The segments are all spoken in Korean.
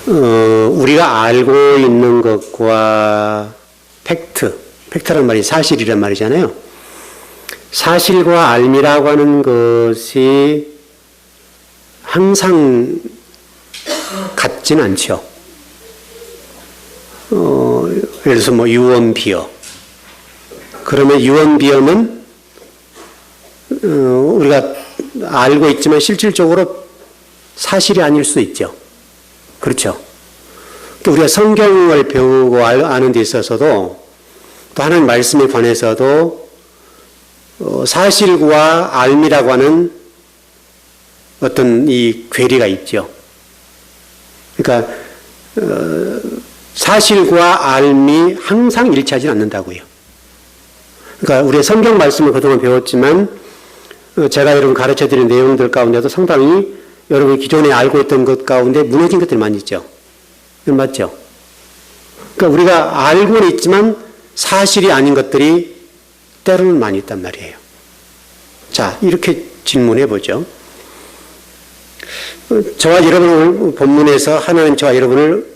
우리가 알고 있는 것과 팩트란 말이 사실이란 말이잖아요. 사실과 알미라고 하는 것이 항상 같진 않죠. 예를 들어서 뭐 유언비어. 그러면 유언비어는 우리가 알고 있지만 실질적으로 사실이 아닐 수 있죠. 그렇죠. 우리가 성경을 배우고 아는 데 있어서도 또 하나님 말씀에 관해서도 사실과 알미라고 하는 어떤 이 괴리가 있죠. 그러니까 사실과 알미 항상 일치하지 않는다고요. 그러니까 우리가 성경 말씀을 그동안 배웠지만 제가 여러분 가르쳐드린 내용들 가운데도 상당히 여러분이 기존에 알고 있던 것 가운데 무너진 것들이 많이 있죠. 맞죠? 그러니까 우리가 알고는 있지만 사실이 아닌 것들이 때로는 많이 있단 말이에요. 자, 이렇게 질문해 보죠. 저와 여러분을 본문에서 하나님 저와 여러분을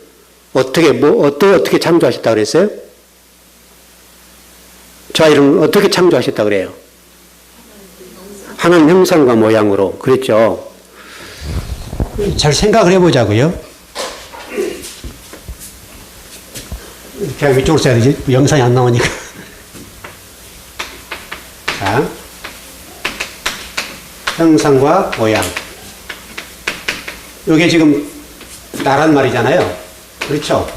어떻게 창조하셨다고 그랬어요? 저와 여러분 어떻게 창조하셨다고 그래요? 하나님 형상과 모양으로. 그랬죠. 잘 생각을 해보자고요. 제가 위쪽으로 써야 되지? 영상이 안 나오니까. 자, 형상과 모양. 이게 지금 나란 말이잖아요. 그렇죠?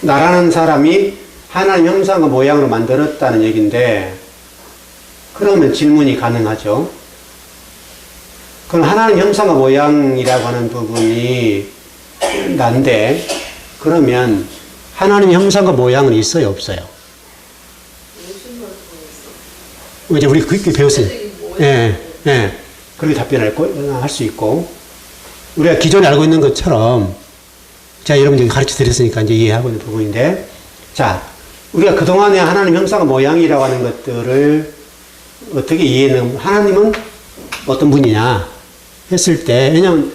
나라는 사람이 하나님 형상과 모양으로 만들었다는 얘기인데, 그러면 질문이 가능하죠. 그럼 하나님 형상과 모양이라고 하는 부분이 난데, 그러면 하나님 형상과 모양은 있어요, 없어요? 이제 우리 그렇게 배웠어요. 예. 그렇게 답변할 할 수 있고, 우리가 기존에 알고 있는 것처럼, 제가 여러분들에게 가르쳐 드렸으니까 이제 이해하고 있는 부분인데, 자, 우리가 그동안에 하나님 형상과 모양이라고 하는 것들을 어떻게 이해하는, 하나님은 어떤 분이냐 했을 때, 왜냐하면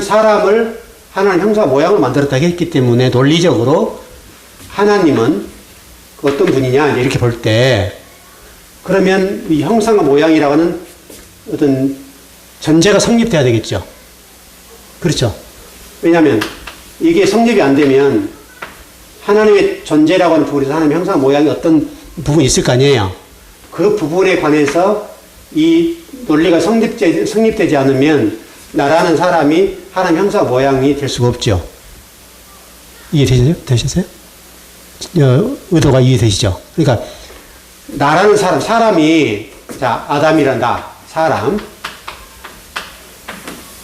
사람을 하나님 형상과 모양으로 만들었다고 했기 때문에 논리적으로 하나님은 어떤 분이냐 이렇게 볼 때, 그러면 이 형상과 모양이라고 하는 어떤 전제가 성립돼야 되겠죠. 그렇죠. 왜냐하면 이게 성립이 안 되면 하나님의 존재라고 하는 부분에서 하나님의 형상과 모양이 어떤 부분이 있을 거 아니에요. 그 부분에 관해서 이 논리가 성립되지 않으면 나라는 사람이 하나님 형상과 모양이 될 수가 없죠. 이해되셨어요? 의도가 이해되시죠? 그러니까 나라는 사람이 자, 아담이란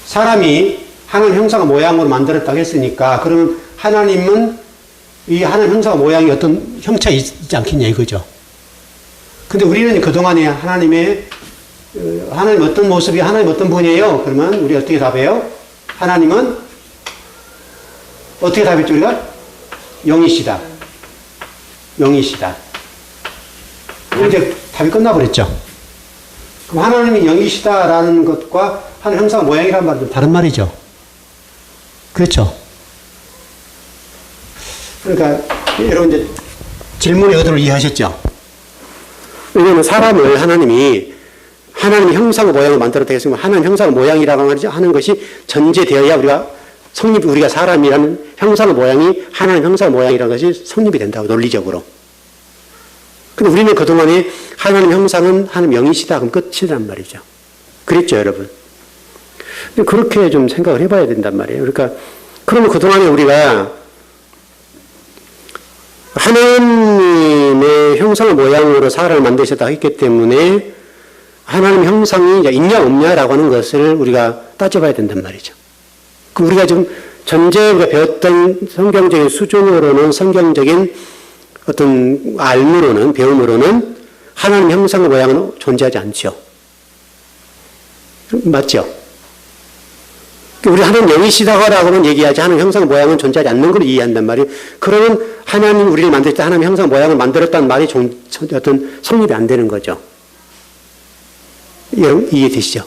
사람이 하나님 형상과 모양으로 만들었다고 했으니까, 그러면 하나님은 이 하나님 형상과 모양이 어떤 형체가 있지 않겠냐 이거죠. 근데 우리는 그동안에 하나님 어떤 모습이, 하나님 어떤 분이에요? 그러면 우리 어떻게 답해요? 하나님은 어떻게 답했죠, 우리가? 영이시다. 이제 답이 끝나버렸죠. 그럼 하나님이 영이시다라는 것과 하나님 형상 모양이라는 말은 다른 말이죠. 그렇죠. 그러니까 여러분 이제 질문의 의도를 이해하셨죠? 왜냐하면 사람을 하나님이 하나님의 형상과 모양을 만들었다고 했으면 하나님 형상과 모양이라고 하는 것이 전제되어야 우리가 사람이라는 형상과 모양이 하나님 형상과 모양이라는 것이 성립이 된다고, 논리적으로. 근데 우리는 그동안에 하나님 형상은 하나님 영이시다 그럼 끝이란 말이죠. 그랬죠, 여러분? 근데 그렇게 좀 생각을 해봐야 된단 말이에요. 그러니까 그러면 그동안에 우리가 하나님의 형상과 모양으로 사람을 만드셨다 했기 때문에 하나님 형상이 있냐 없냐라고 하는 것을 우리가 따져봐야 된단 말이죠. 그 우리가 좀 전제 우리가 배웠던 성경적인 수준으로는, 성경적인 어떤 알므로는, 배움으로는 하나님 형상과 모양은 존재하지 않죠. 맞죠? 우리 하나님 영이시다고는 얘기하지 하나님 형상 모양은 존재하지 않는 걸 이해한단 말이에요. 그러면 하나님 우리를 만들 때 하나님 형상 모양을 만들었다는 말이 어떤 성립이 안 되는 거죠. 여러분 이해되시죠?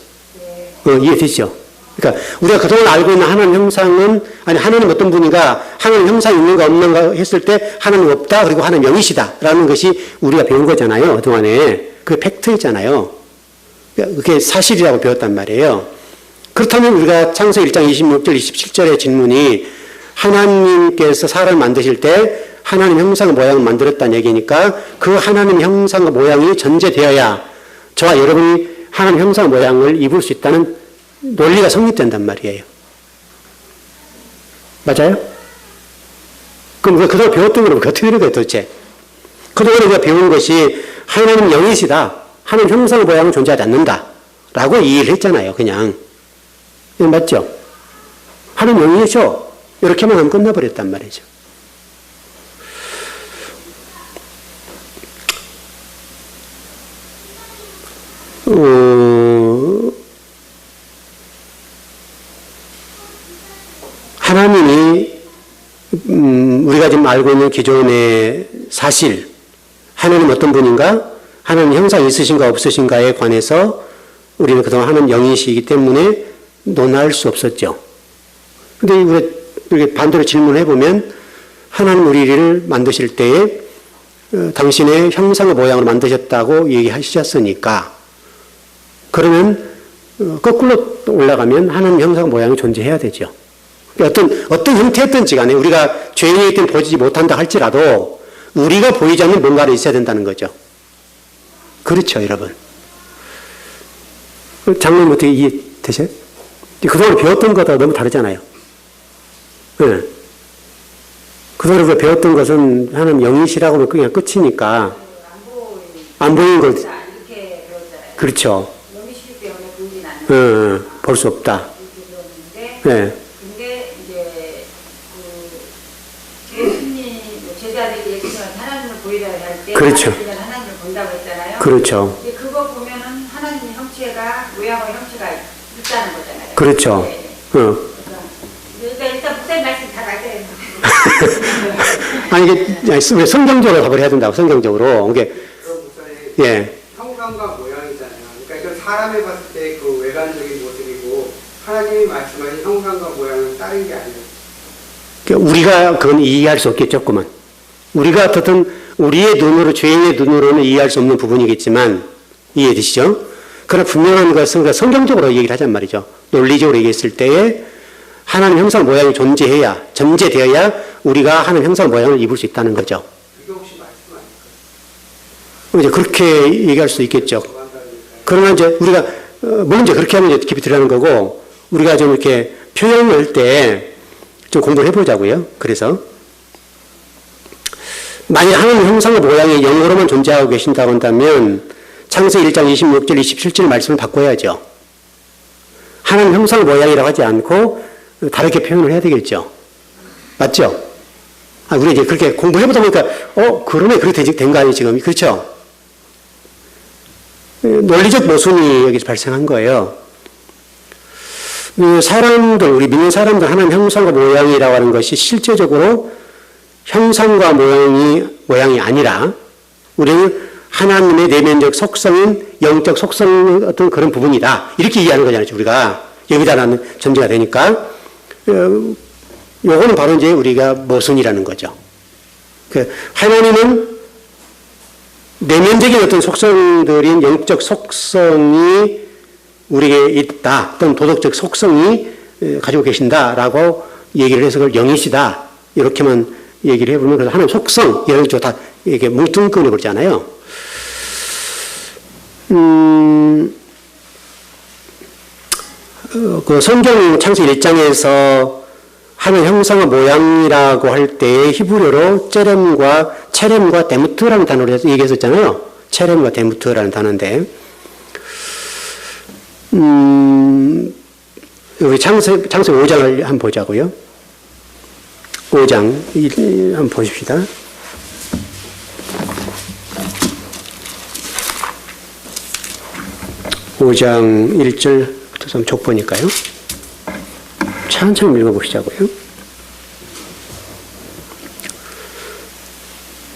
네. 이해되시죠? 그러니까 우리가 그동안 알고 있는 하나님 형상은, 아니, 하나님 어떤 분인가, 하나님 형상이 있는가 없는가 했을 때 하나님 없다, 그리고 하나님 영이시다 라는 것이 우리가 배운 거잖아요. 그동안에. 그게 팩트였잖아요. 그게 사실이라고 배웠단 말이에요. 그렇다면 우리가 창세기 1장 26절, 27절의 질문이 하나님께서 사람을 만드실 때 하나님 형상의 모양을 만들었다는 얘기니까 그 하나님 형상의 모양이 전제되어야 저와 여러분이 하나님 형상의 모양을 입을 수 있다는 논리가 성립된단 말이에요. 맞아요? 그럼 우리가 그동안 배웠던 걸 어떻게 되는 거예요 도대체? 그동안 우리가 배운 것이 하나님 영이시다. 하나님 형상의 모양은 존재하지 않는다. 라고 이해를 했잖아요. 그냥. 맞죠? 하나님 영이죠? 이렇게만 하면 끝나버렸단 말이죠. 하나님이 우리가 지금 알고 있는 기존의 사실, 하나님 어떤 분인가, 하나님 형상이 있으신가 없으신가에 관해서 우리는 그동안 하나님 영이시기 때문에 논할 수 없었죠. 근데 우리가 반대로 질문을 해보면 하나님 우리를 만드실 때에 당신의 형상의 모양으로 만드셨다고 얘기하셨으니까 그러면 거꾸로 올라가면 하나님 형상의 모양이 존재해야 되죠. 어떤 형태였든지 간에 우리가 죄인이기 때문에 보이지 못한다 할지라도 우리가 보이지 않는 뭔가를 있어야 된다는 거죠. 그렇죠, 여러분. 장로님 어떻게 이해되세요? 그동안 배웠던 것과 너무 다르잖아요. 네. 그동안 우리가 배웠던 것은 하나님 영이시라고 하면 그냥 끝이니까 안 보이는 걸 이렇게 배웠잖아요. 그렇죠. 영이시기 때문에 보이진 않는 볼 수 없다. 이렇게 배웠는데 네. 근데 이제 예수님 제자들이 예수님한테 하나님을 보이라 할 때 그렇죠. 하나님을 본다고 했잖아요. 그렇죠. 근데 그거 보면은 하나님의 형체가 모양의 형체가 있다는 거잖아요. 그렇죠. 네. 일단 목사님 말씀 다 알아야 아니 이게 성경적으로 답을 해야 된다고. 성경적으로 이게 예. 형상과 모양이잖아요. 그러니까 그 사람이 봤을 때 그 외관적인 모습이고 하나님이 말씀하신 형상과 모양은 다른 게 아니에요. 우리가 그건 이해할 수 없겠죠,구만. 우리가 어떻든 우리의 눈으로 죄인의 눈으로는 이해할 수 없는 부분이겠지만 이해되시죠? 그러나 분명한 것은 성경적으로 얘기를 하잔 말이죠. 논리적으로 얘기했을 때에 하나님 형상 모양이 전제되어야 우리가 하나님 형상 모양을 입을 수 있다는 거죠. 이게 혹시 말씀 아닐까요? 이제 그렇게 얘기할 수 있겠죠. 그러나 이제 우리가 물론 이제 그렇게 하면 이제 깊이 들어가는 거고 우리가 좀 이렇게 표현할 때 좀 공부를 해보자고요. 그래서 만약 하나님 형상의 모양이 영으로만 존재하고 계신다고 한다면 창세기 1장 26절 27절 말씀을 바꿔야죠. 하나님 형상의 모양이라고 하지 않고 다르게 표현을 해야 되겠죠. 맞죠? 우리 이제 그렇게 공부해보다 보니까 그러네. 그렇게 된 거 아니에요 지금. 그렇죠? 논리적 모순이 여기서 발생한 거예요. 사람들, 우리 믿는 사람들 하나님 형상과 모양이라고 하는 것이 실제적으로 형상과 모양이 아니라 우리는 하나님의 내면적 속성인 영적 속성의 어떤 그런 부분이다. 이렇게 이해하는 거잖아요. 우리가 여기다라는 전제가 되니까 요거는 바로 이제 우리가 모순이라는 거죠. 하나님은 내면적인 어떤 속성들인 영적 속성이 우리에게 있다. 또는 도덕적 속성이 가지고 계신다라고 얘기를 해서 그걸 영이시다. 이렇게만 얘기를 해보면 그래서 하나님 속성 이런 쪽 다 이렇게 뭉뚱그려 버리잖아요. 그 성경 창세기 1장에서 하나님 형상의 모양이라고 할 때 히브리어로 체렘과 데무트라는 단어를 얘기했었잖아요. 체렘과 데무트라는 단어인데 우리 창세기 5장을 한번 보자고요. 5장 한번 보십시다. 5장 1절부터 좀 족보니까요. 천천히 읽어보시자고요.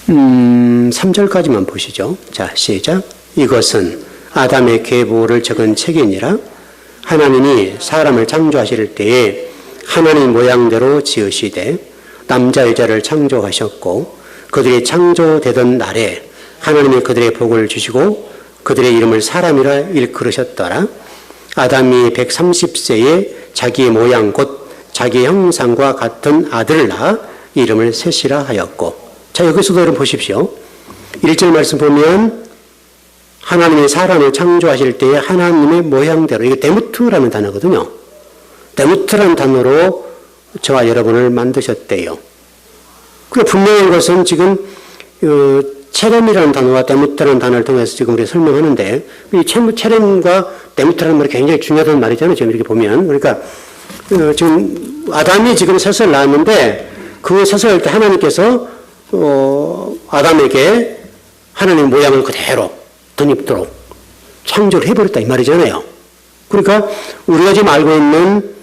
3절까지만 보시죠. 자, 시작. 이것은 아담의 계보를 적은 책이니라. 하나님이 사람을 창조하실 때에 하나님 모양대로 지으시되 남자 여자를 창조하셨고 그들이 창조되던 날에 하나님이 그들의 복을 주시고 그들의 이름을 사람이라 일컬으셨더라. 아담이 130세에 자기의 모양 곧 자기의 형상과 같은 아들을 낳아 이름을 셋이라 하였고. 자, 여기서도 여러분 보십시오. 1절 말씀 보면 하나님이 사람을 창조하실 때에 하나님의 모양대로, 이게 데무트라는 단어거든요. 데무트라는 단어로 저와 여러분을 만드셨대요. 그 분명한 것은 지금 체렘이라는 단어와 데무트라는 단어를 통해서 지금 우리가 설명하는데, 이 체렘과 데무트라는 말이 굉장히 중요하다는 말이잖아요. 지금 이렇게 보면. 그러니까 지금 아담이 지금 셋을 낳았는데 그 셋을 할 때 하나님께서 아담에게 하나님 모양을 그대로 덧입도록 창조를 해버렸다 이 말이잖아요. 그러니까 우리가 지금 알고 있는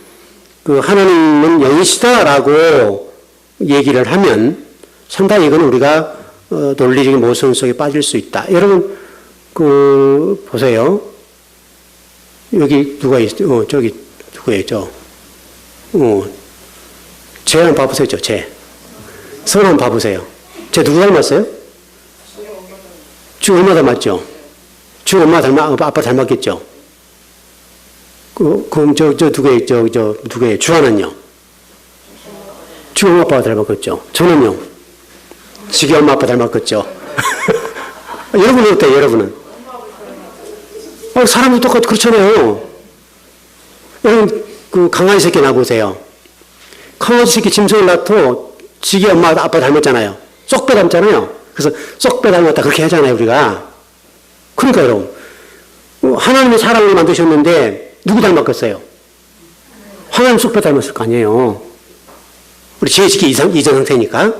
그 하나님은 영이시다라고 얘기를 하면 상당히 이건 우리가 논리적인 모순 속에 빠질 수 있다. 여러분 보세요. 여기 누가 있어요? 저기 누구예요? 쟤 한번 봐보세요. 쟤. 손 한번 봐보세요. 쟤 누구 닮았어요? 주 엄마 닮았죠? 주 엄마 아빠 닮았겠죠? 그럼 누구예요? 주하는요? 주 엄마 아빠가 닮았겠죠? 저는요? 지기 엄마 아빠 닮았겠죠? 여러분은 어때요? 여러분은? 사람도 똑같이 그렇잖아요. 여러분, 강아지 새끼 낳아보세요. 강아지 새끼 짐승을 낳아도 지기 엄마 아빠 닮았잖아요. 쏙 빼 닮잖아요. 그래서 쏙 빼 닮았다 그렇게 하잖아요, 우리가. 그러니까 여러분, 하나님이 사람을 만드셨는데 누구 닮았겠어요? 하나님 쏙 빼 닮았을 거 아니에요. 우리 지혜지기 이전 상태니까.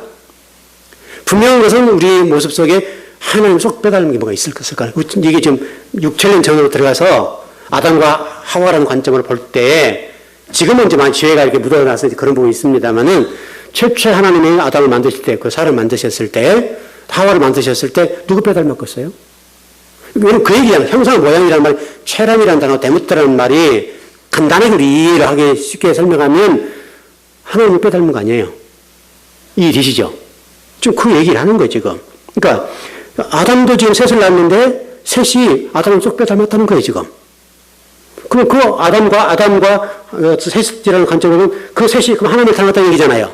분명한 것은 우리 모습 속에 하나님 쏙 빼 닮은 게 뭐가 있을까요? 이게 지금 6천년 전으로 들어가서 아담과 하와라는 관점으로 볼 때, 지금은 이제 지혜가 이렇게 묻어나서 그런 부분이 있습니다만은, 최초에 하나님이 아담을 만드실 때, 그 사람을 만드셨을 때, 하와를 만드셨을 때, 누구 빼 닮았겠어요? 그 얘기잖아요. 형상 모양이라는 말, 체람이라는 단어, 데무트라는 말이 간단하게 우리 이해를 하기 쉽게 설명하면, 하나님을 빼 닮은 거 아니에요. 이해되시죠? 지금 그 얘기를 하는 거예요, 지금. 그러니까, 아담도 지금 셋을 낳았는데, 셋이 아담을 쏙 빼 닮았다는 거예요, 지금. 그럼 그 아담과 셋이라는 관점으로 보면 그 셋이 그럼 하나님을 닮았다는 얘기잖아요.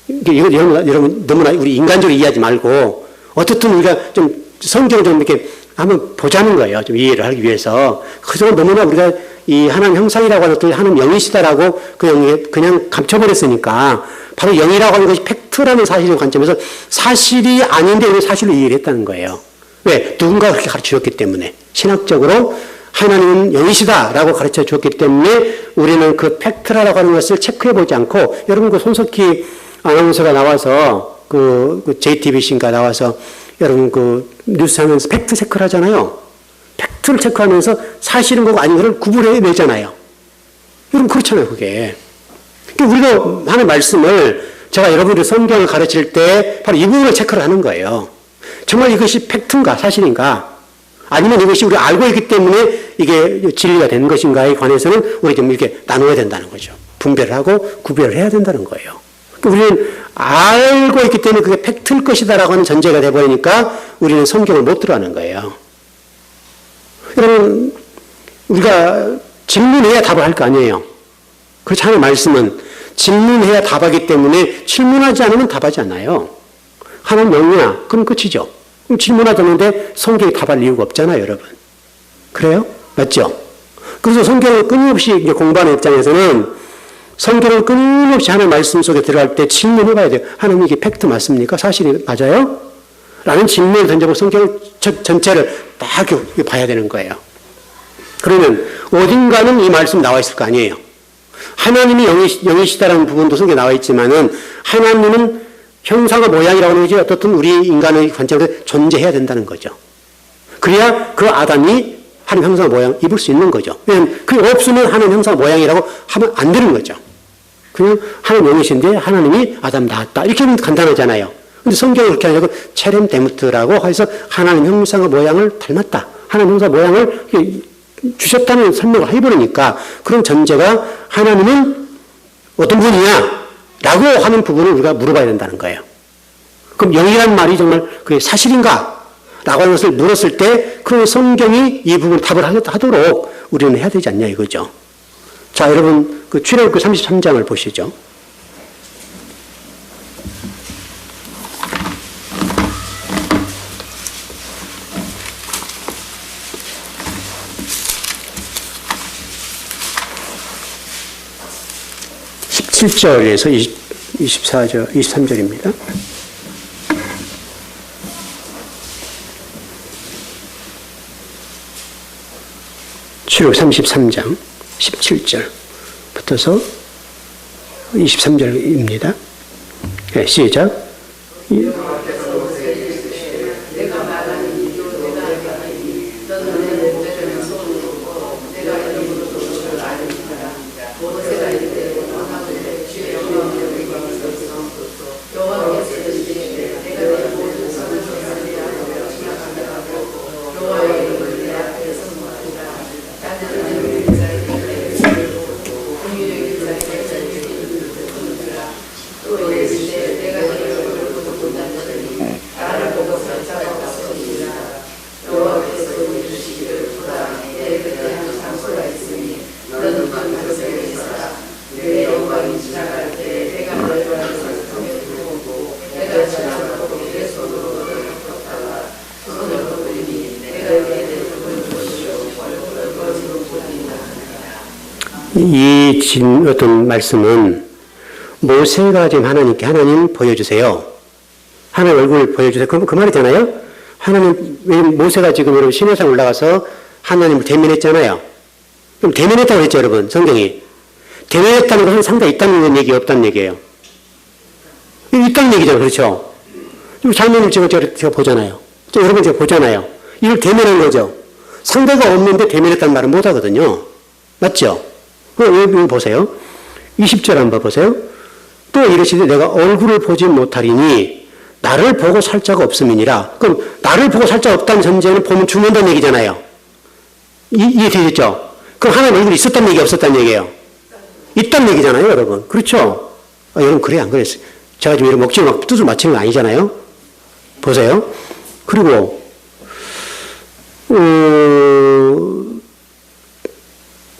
이거 여러분 너무나 우리 인간적으로 이해하지 말고 어떻든 우리가 좀 성경을 좀 이렇게 한번 보자는 거예요. 좀 이해를 하기 위해서. 그동안 너무나 우리가 이 하나님 형상이라고 하는 것도 하나님 영이시다라고 그냥 감춰버렸으니까 바로 영이라고 하는 것이 팩트라는 사실의 관점에서 사실이 아닌데 우리 사실로 이해를 했다는 거예요. 왜? 누군가가 그렇게 가르쳐 줬기 때문에. 신학적으로 하나님은 영이시다라고 가르쳐 줬기 때문에 우리는 그 팩트라고 하는 것을 체크해 보지 않고, 여러분 그 손석희 아나운서가 나와서 그 JTBC인가 나와서 여러분 그 뉴스 하면서 팩트 체크를 하잖아요. 팩트를 체크하면서 사실은 거고 아닌 거를 구분해 내잖아요. 여러분 그렇잖아요, 그게. 우리가 하는 말씀을 제가 여러분들 성경을 가르칠 때 바로 이 부분을 체크를 하는 거예요. 정말 이것이 팩트인가 사실인가? 아니면 이것이 우리가 알고 있기 때문에 이게 진리가 되는 것인가에 관해서는 우리 좀 이렇게 나눠야 된다는 거죠. 분별을 하고 구별을 해야 된다는 거예요. 우리는 알고 있기 때문에 그게 팩트일 것이다라고 하는 전제가 돼버리니까 우리는 성경을 못 들어가는 거예요. 여러분, 우리가 질문해야 답을 할 거 아니에요. 그렇지 않은 말씀은 질문해야 답하기 때문에 질문하지 않으면 답하지 않아요. 하나님 영이야. 그럼 끝이죠. 그럼 질문하자는데 성경이 답할 이유가 없잖아요, 여러분. 그래요? 맞죠? 그래서 성경을 끊임없이 공부하는 입장에서는 성경을 끊임없이 하나님 말씀 속에 들어갈 때 질문해봐야 돼요. 하나님 이게 팩트 맞습니까? 사실이 맞아요? 라는 질문을 던져보고 성경 전체를 딱 봐야 되는 거예요. 그러면 어딘가는 이 말씀 나와 있을 거 아니에요. 하나님이 영이시다라는 부분도 성경에 나와 있지만은 하나님은 형상과 모양이라고 하는 것이 어떻든 우리 인간의 관점에서 존재해야 된다는 거죠. 그래야 그 아담이 하나님 형상 모양 입을 수 있는 거죠. 왜냐하면 그게 없으면 하나님 형상 모양이라고 하면 안 되는 거죠. 그냥 하나님 영이신데 하나님이 아담 낳았다. 이렇게 하면 간단하잖아요. 근데 성경은 그렇게 하려고 체렘 데무트라고 해서 하나님 형상의 모양을 닮았다. 하나님 형상 모양을 주셨다는 설명을 해버리니까 그런 전제가 하나님은 어떤 분이냐? 라고 하는 부분을 우리가 물어봐야 된다는 거예요. 그럼 영이란 말이 정말 그게 사실인가? 라고 하는 것을 물었을 때 그 성경이 이 부분을 답을 하도록 우리는 해야 되지 않냐 이거죠. 자, 여러분 그 출애굽기 33장을 보시죠. (17절에서) 24절, 23절입니다. 출애굽기 33장 17절부터서 23절입니다. 네, 시작. 이 어떤 말씀은 모세가 지금 하나님께 하나님 보여주세요. 하나님 얼굴 보여주세요. 그럼 그 말이 되나요? 하나님, 왜 모세가 지금 여러분 시내산 올라가서 하나님을 대면했잖아요. 그럼 대면했다고 했죠, 여러분, 성경이. 대면했다는 것은 상당히 있다는 얘기, 없다는 얘기예요. 있다는 얘기잖아요, 그렇죠? 장면을 지금 제가 보잖아요. 여러분 제가 보잖아요. 이걸 대면한 거죠. 상대가 없는데 대면했다는 말은 못 하거든요. 맞죠? 여기 보세요. 20절 한번 보세요. 또 이르시되 내가 얼굴을 보지 못하리니 나를 보고 살 자가 없음이니라. 그럼 나를 보고 살 자가 없다는 전제는 보면 죽는다는 얘기잖아요. 이해되겠죠? 그럼 하나님 얼굴이 있었다는 얘기, 없었다는 얘기예요? 있다는 얘기잖아요, 여러분. 그렇죠? 여러분 그래 안 그랬어요? 제가 지금 이런 목적을 막 뜻을 맞추는 거 아니잖아요? 보세요. 그리고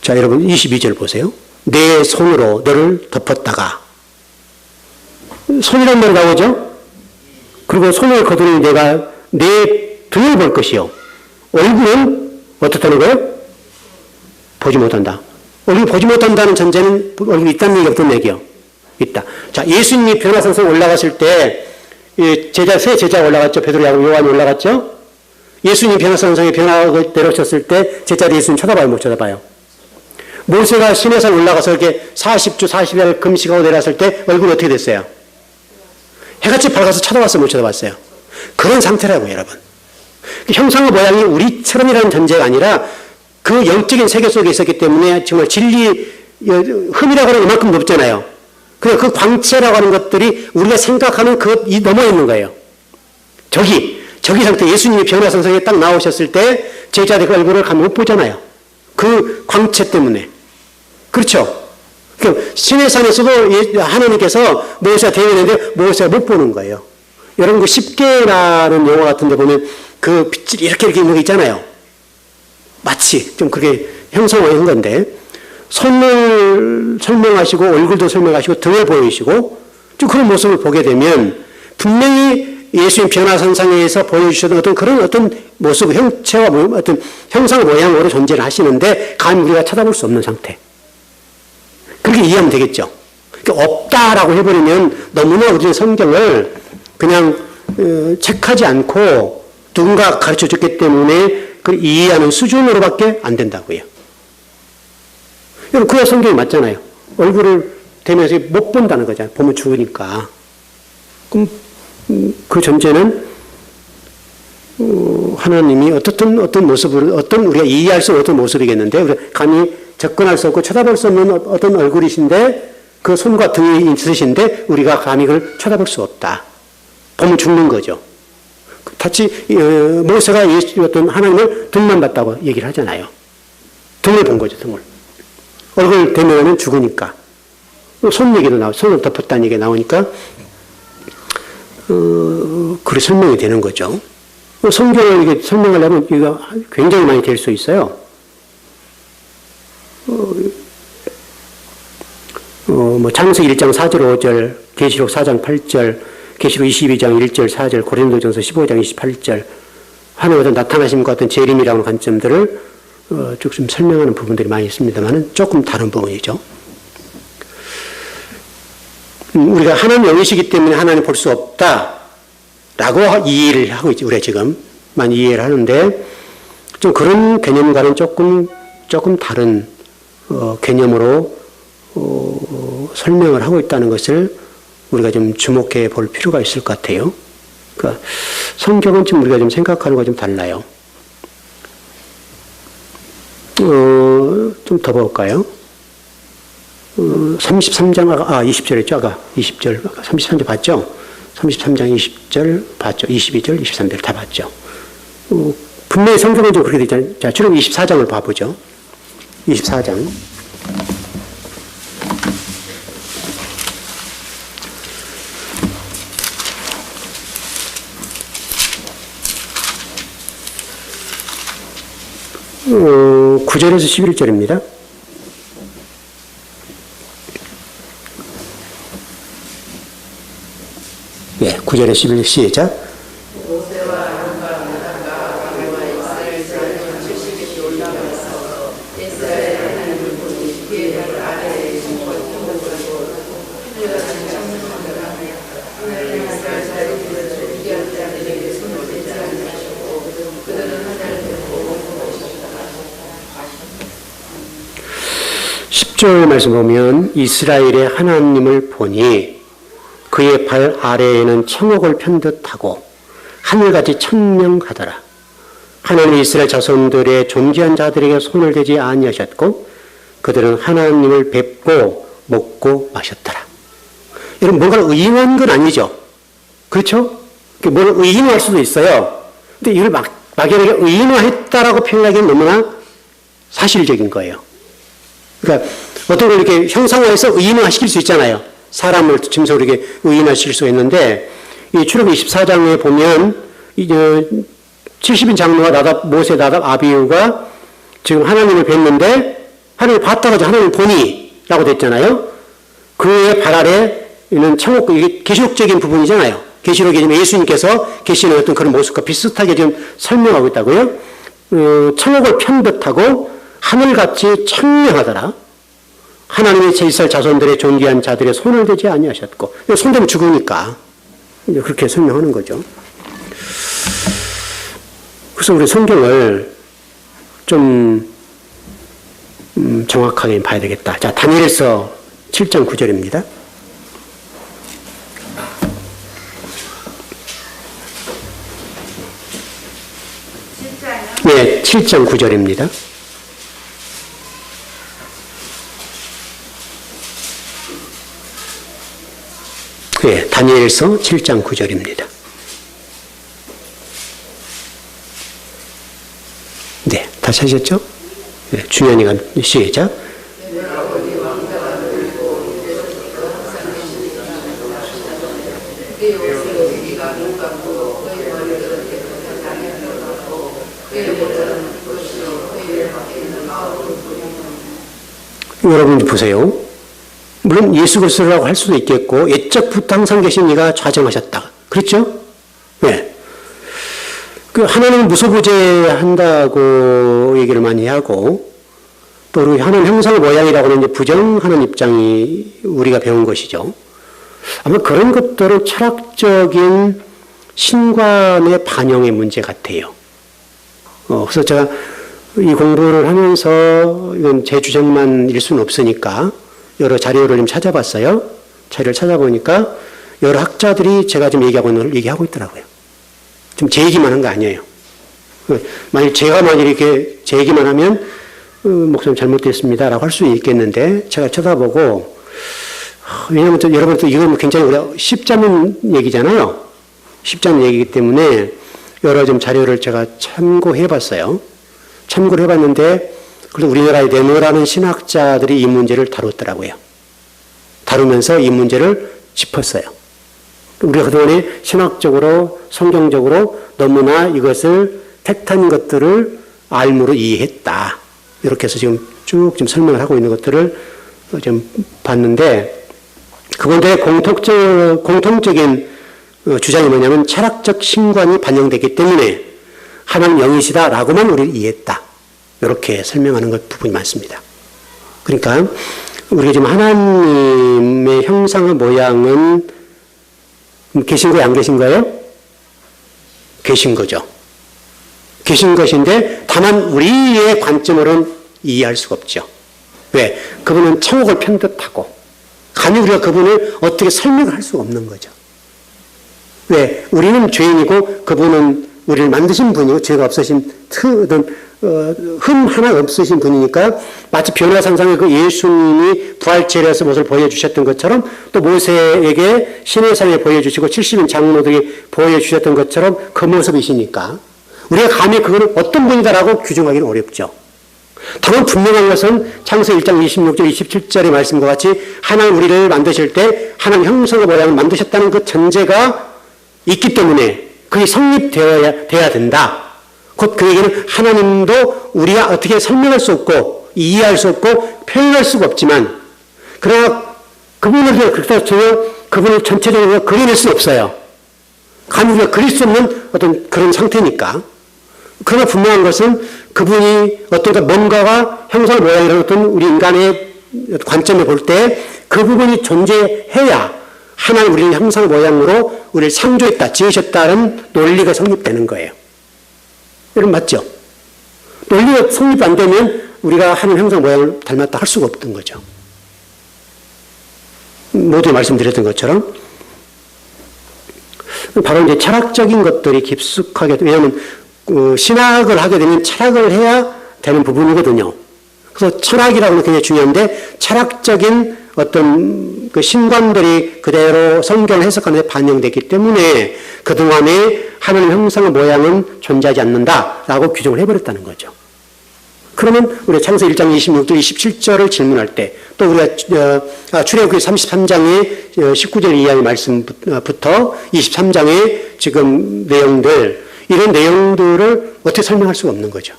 자, 여러분 22절 보세요. 내 손으로 너를 덮었다가 손이란 말이 나오죠? 그리고 손을 거두니 내가 내 등을 볼 것이요. 얼굴은 어떻다는 거예요? 보지 못한다. 얼굴 보지 못한다는 전제는 얼굴이 있다는 얘기, 없다는 얘기요? 있다. 자, 예수님이 변화산성 올라갔을 때 세 제자가 올라갔죠. 베드로하고 요한이 올라갔죠. 예수님 변화산성에 변화가 내려오셨을 때 제자들이 예수님 쳐다봐요, 못 쳐다봐요? 모세가 시내산 올라가서 이렇게 40주 40일 금식하고 내려왔을 때 얼굴이 어떻게 됐어요? 해같이 밝아서 쳐다봤어요, 못 쳐다봤어요? 그런 상태라고요, 여러분. 형상의 모양이 우리처럼이라는 전제가 아니라 그 영적인 세계 속에 있었기 때문에 정말 진리, 흠이라고 하는 이만큼 높잖아요. 그래서 그 광채라고 하는 것들이 우리가 생각하는 이 넘어 있는 거예요. 저기 상태, 예수님이 변화산성에 딱 나오셨을 때 제자들 그 얼굴을 가면 못 보잖아요. 그 광채 때문에. 그렇죠? 시내산에서도 하나님께서 모세가 대면했는데 모세가 못 보는 거예요. 여러분 그 십계라는 영화 같은 데 보면 그 빛이 이렇게 있는 거 있잖아요. 마치 좀 그게 형상화한 건데 손을 설명하시고 얼굴도 설명하시고 등을 보여주시고 좀 그런 모습을 보게 되면 분명히 예수님 변화산상에서 보여주셨던 어떤 모습, 형체와 어떤 형상 모양으로 존재를 하시는데 감히 우리가 쳐다볼 수 없는 상태. 그렇게 이해하면 되겠죠. 그러니까 없다라고 해버리면 너무나 우리는 성경을 그냥 책하지 않고 누군가 가르쳐줬기 때문에 그걸 이해하는 수준으로밖에 안 된다고요. 여러분, 그야 성경이 맞잖아요. 얼굴을 대면해서 못 본다는 거잖아요. 보면 죽으니까. 그럼 그 전제는 하나님이 어떤 모습을, 우리가 이해할 수 없는 어떤 모습이겠는데, 우리가 감히 접근할 수 없고 쳐다볼 수 없는 어떤 얼굴이신데, 그 손과 등이 있으신데, 우리가 감히 그걸 쳐다볼 수 없다. 보면 죽는 거죠. 모세가 어떤 하나님을 등만 봤다고 얘기를 하잖아요. 등을 본 거죠, 등을. 얼굴 대면하면 죽으니까. 손 얘기도 손을 덮었다는 얘기가 나오니까, 그렇게 설명이 되는 거죠. 성경을 이게 설명하려면 이거 굉장히 많이 될 수 있어요. 뭐 창세기 1장 4절 5절, 계시록 4장 8절, 계시록 22장 1절 4절, 고린도전서 15장 28절, 하나님의 나타나심과 어떤 재림이라는 관점들을 쭉 좀 설명하는 부분들이 많이 있습니다만 조금 다른 부분이죠. 우리가 하나님 영이시기 때문에 하나님 볼 수 없다라고 이해를 하고 있죠. 우리가 지금 많이 이해를 하는데 좀 그런 개념과는 조금 다른 개념으로 설명을 하고 있다는 것을 우리가 좀 주목해 볼 필요가 있을 것 같아요. 그러니까 성경은 지금 우리가 좀 생각하는 것과 좀 달라요. 좀 더 볼까요? 33장, 20절 했죠? 아까 20절, 33절 봤죠? 33장 20절 봤죠? 22절, 23절 다 봤죠? 분명히 성경은 좀 그렇게 되잖아요. 자, 출애굽 24장을 봐보죠. 24장. 어, 9절에서 11절입니다. 예, 9절에 11절 시작. 절 말씀 보면 이스라엘의 하나님을 보니 그의 발 아래에는 천옥을 편듯하고 하늘같이 청명하더라. 하나님이 이스라엘 자손들의 존귀한 자들에게 손을 대지 아니하셨고 그들은 하나님을 뵙고 먹고 마셨더라. 여러분 뭔가를 의인한 건 아니죠. 그렇죠? 뭘 의인화할 수도 있어요. 근데 이걸 막연하게 의인화했다라고 표현하기는 너무나 사실적인 거예요. 그러니까 어떤 걸 이렇게 형상화해서 의인화시킬 수 있잖아요. 사람을 짐승으로 이렇게 의인화시킬 수 있는데 이 출애굽 24장에 보면 이제 70인 장로가 모세, 나답, 아비후가 지금 하나님을 뵀는데 하나님을 봤다고 하죠. 하나님을 보니라고 됐잖아요. 그의 발 아래는 천국, 이게 계시록적인 부분이잖아요. 계시록에 지금 예수님께서 계시는 어떤 그런 모습과 비슷하게 지금 설명하고 있다고요. 천국을 편듯하고 하늘같이 청명하더라. 하나님의 이스라엘 자손들의 존귀한 자들의 손을 대지 아니하셨고, 손대면 죽으니까 그렇게 설명하는 거죠. 그래서 우리 성경을 좀 정확하게 봐야 되겠다. 자, 다니엘서 7장 9절입니다. 네, 7장 9절입니다. 네, 다니엘서 7장 9절입니다. 네, 다시 하셨죠? 네, 준현이가 시작. 여러분 보세요. 물론 예수 그리스도라고 할 수도 있겠고 옛적부터 항상 계신 이가 좌정하셨다. 그렇죠? 네. 그 하나님을 무소부재한다고 얘기를 많이 하고 또 우리 하나님 형상 모양이라고는 이제 부정하는 입장이 우리가 배운 것이죠. 아마 그런 것들은 철학적인 신관의 반영의 문제 같아요. 그래서 제가 이 공부를 하면서 이건 제 주장만일 수는 없으니까 여러 자료를 좀 찾아봤어요. 자료를 찾아보니까 여러 학자들이 제가 지금 얘기하고 있는 걸 얘기하고 있더라고요. 지금 제 얘기만 한 거 아니에요. 만약 제가 이렇게 제 얘기만 하면 목사님 잘못됐습니다라고 할 수 있겠는데 제가 쳐다보고 왜냐하면 여러분 또 이건 굉장히 우리가 쉽자는 얘기잖아요. 쉽자는 얘기이기 때문에 여러 좀 자료를 제가 참고해봤어요. 참고를 해봤는데 그리고 우리나라의 네모라는 신학자들이 이 문제를 다뤘더라고요. 다루면서 이 문제를 짚었어요. 우리가 그동안에 신학적으로, 성경적으로 너무나 이것을 택한 것들을 알무로 이해했다. 이렇게 해서 지금 쭉 지금 설명을 하고 있는 것들을 좀 봤는데, 그분들의 공통적인 주장이 뭐냐면 철학적 신관이 반영되기 때문에 하나님 영이시다라고만 우리를 이해했다. 이렇게 설명하는 것 부분이 많습니다. 그러니까 우리가 지금 하나님의 형상의 모양은 계신 거예요, 안 계신 거예요? 계신 거죠. 계신 것인데 다만 우리의 관점으로는 이해할 수가 없죠. 왜? 그분은 천국을 편듯하고 감히 우리가 그분을 어떻게 설명할 수가 없는 거죠. 왜? 우리는 죄인이고 그분은 우리를 만드신 분이고 죄가 없으신 흠 하나 없으신 분이니까 마치 변화산상의 그 예수님이 부활체라서 모습을 보여주셨던 것처럼 또 모세에게 시내산에 보여주시고 70인 장로들이 보여주셨던 것처럼 그 모습이시니까 우리가 감히 그거는 어떤 분이다라고 규정하기는 어렵죠. 다만 분명한 것은 창세기 1장 26절 27절의 말씀과 같이 하나님 우리를 만드실 때 하나님 형상의 모양을 만드셨다는 그 전제가 있기 때문에 그게 성립되어야 된다. 곧 그 얘기는 하나님도 우리가 어떻게 설명할 수 없고 이해할 수 없고 표현할 수가 없지만 그러나 그분을 그분을 전체적으로 그려낼 수는 없어요. 감히 우리가 그릴 수 없는 어떤 그런 상태니까. 그러나 분명한 것은 그분이 어떤 뭔가가 형상 모양이라는 어떤 우리 인간의 관점에 볼 때 그 부분이 존재해야 하나님 우리를 형상 모양으로 우리를 창조했다, 지으셨다는 논리가 성립되는 거예요. 여러분 맞죠? 논리가 성립 안 되면 우리가 하나님 형상 모양을 닮았다 할 수가 없던 거죠. 모두 말씀드렸던 것처럼 바로 이제 철학적인 것들이 깊숙하게, 왜냐하면 신학을 하게 되면 철학을 해야 되는 부분이거든요. 그래서 철학이라고는 굉장히 중요한데 철학적인 어떤 그 신관들이 그대로 성경을 해석하는 데 반영됐기 때문에 그동안에 하나님 형상의 모양은 존재하지 않는다라고 규정을 해버렸다는 거죠. 그러면 우리가 창세기 1장 26절, 27절을 질문할 때 또 우리가 출애굽기 33장의 19절 이하의 말씀부터 23장의 지금 내용들, 이런 내용들을 어떻게 설명할 수가 없는 거죠.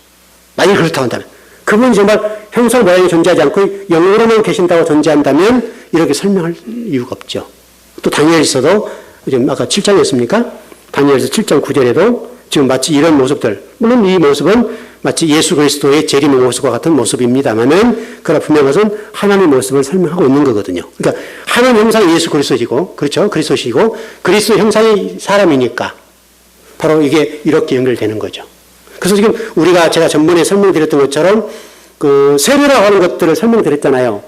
만약 그렇다고 한다면. 그분이 정말 형상 모양이 존재하지 않고 영으로만 계신다고 존재한다면 이렇게 설명할 이유가 없죠. 또 다니엘서도 지금 아까 7장이었습니까? 다니엘서 7장 9절에도 지금 마치 이런 모습들, 물론 이 모습은 마치 예수 그리스도의 재림의 모습과 같은 모습입니다만은 그러나 분명한 것은 하나님의 모습을 설명하고 있는 거거든요. 그러니까 하나님 형상이 예수 그리스도시고, 그렇죠? 그리스도시고 그리스도 형상이 사람이니까 바로 이게 이렇게 연결되는 거죠. 그래서 지금 우리가 제가 전번에 설명드렸던 것처럼 그 세례라고 하는 것들을 설명드렸잖아요.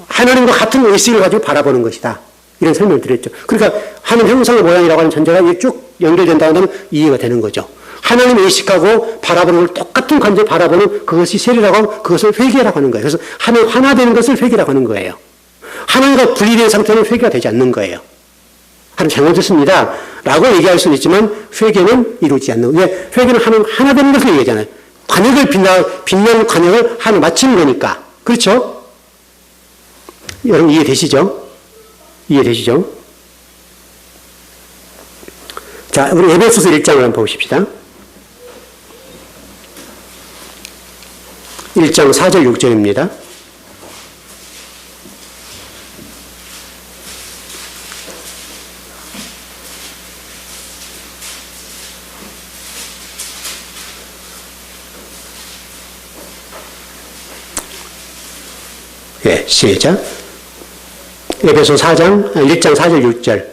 하나님과 같은 의식을 가지고 바라보는 것이다. 이런 설명을 드렸죠. 그러니까 하나님 형상의 모양이라고 하는 전제가 쭉 연결된다고 하면 이해가 되는 거죠. 하나님 의식하고 바라보는 걸 똑같은 관점에 바라보는 그것이 세례라고 하고 그것을 회개라고 하는 거예요. 그래서 하나님 하나 되는 것을 회개라고 하는 거예요. 하나님과 분리된 상태는 회개가 되지 않는 거예요. 하나님 잘못했습니다 라고 얘기할 수는 있지만 회개는 이루지 않는, 왜? 회개는 하나님 하나 되는 것을 얘기하잖아요. 관역을 빛나는 관역을 하나 마치는 거니까. 그렇죠? 여러분 이해되시죠? 이해되시죠? 자, 우리 에베소서 1장을 한번 보십시다. 1장 4절 6절입니다. 예, 시작. 에베소 4장, 1장 4절 6절.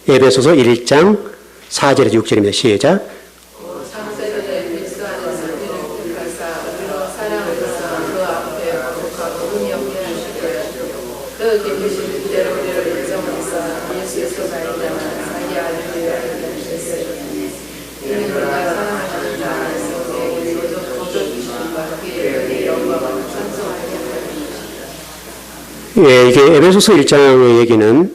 에베소서 1장 4절에서 6절입니다. 시작. 예, 이게 에베소서 1장의 얘기는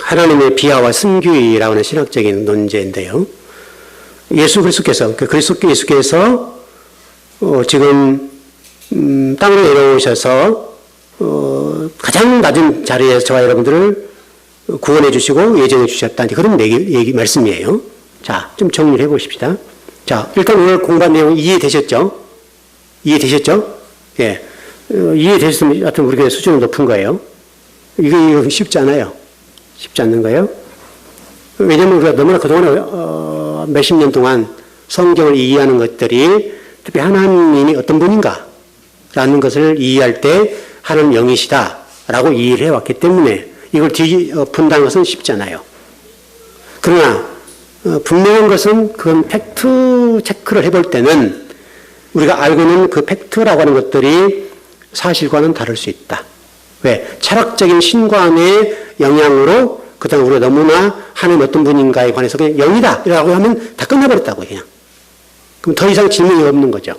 하나님의 비하와 승규이라고 하는 신학적인 논제인데요. 예수 그리스도께서, 그리스도 예수께서 지금 땅으로 내려오셔서 가장 낮은 자리에서 저와 여러분들을 구원해 주시고 예정해 주셨다는 그런 말씀이에요. 자, 좀 정리를 해보십시다. 자, 일단 오늘 공부한 내용 이해되셨죠? 이해되셨죠? 예. 이해되셨으면 하여튼 우리 교회 수준은 높은 거예요. 이거 쉽지 않아요. 쉽지 않는 거예요. 왜냐하면 우리가 너무나 그동안 몇십 년 동안 성경을 이해하는 것들이 특히 하나님이 어떤 분인가 라는 것을 이해할 때 하나님 영이시다 라고 이해를 해왔기 때문에 이걸 뒤푼다는 것은 쉽지 않아요. 그러나 분명한 것은 그건 팩트 체크를 해볼 때는 우리가 알고 있는 그 팩트라고 하는 것들이 사실과는 다를 수 있다. 왜? 철학적인 신관의 영향으로 그다음 우리가 너무나 하나님 어떤 분인가에 관해서 그냥 영이다 라고 하면 다 끝나버렸다고 그냥. 그럼 더 이상 질문이 없는 거죠.